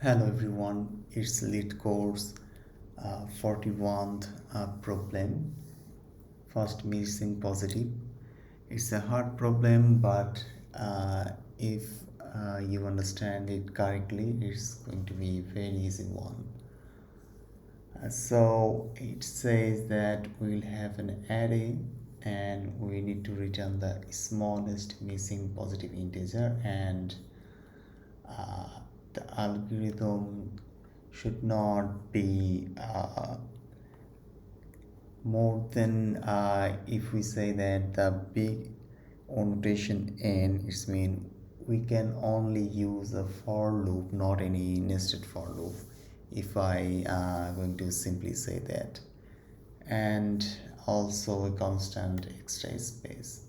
Hello everyone, it's LeetCode's 41th problem. First, missing positive. It's a hard problem, but if you understand it correctly, it's going to be a very easy one. So it says that we'll have an array and we need to return the smallest missing positive integer, and the algorithm should not be more than if we say that the big notation n, it's mean we can only use a for loop, not any nested for loop, if I going to simply say that, and also a constant extra space.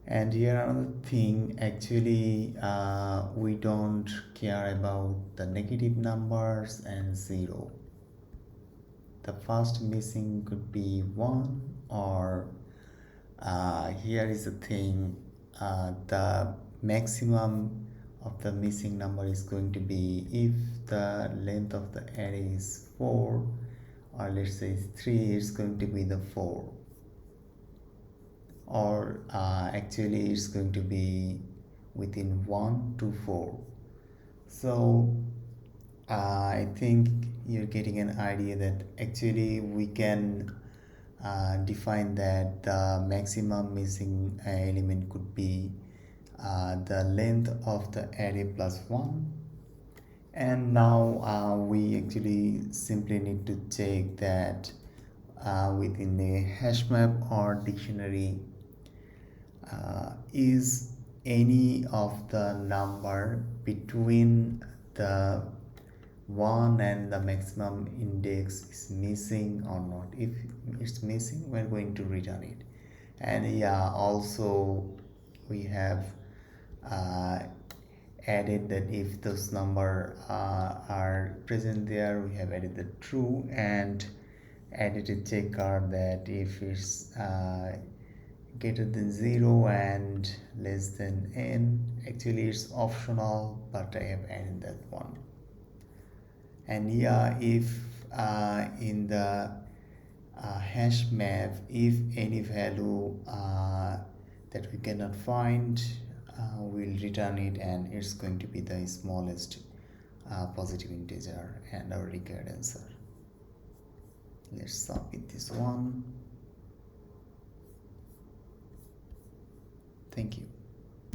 And here another thing, actually we don't care about the negative numbers and zero. The first missing could be 1, or here is the thing, the maximum of the missing number is going to be if the length of the array is 4, or let's say 3, it's going to be the 4, or actually it's going to be within 1 to 4. So I think you're getting an idea that actually we can define that the maximum missing element could be the length of the array plus 1. And now we actually simply need to check that within a hash map or dictionary, is any of the number between the 1 and the maximum index is missing or not. If it's missing, we're going to return it. And yeah, also we have added that if those number are present there, we have added the true, and added a checker that if it's greater than 0 and less than n, actually it's optional, but I have added that one. And yeah, if in the hash map, if any value that we cannot find, we'll return it, and it's going to be the smallest positive integer and our required answer. Let's submit this one. Thank you.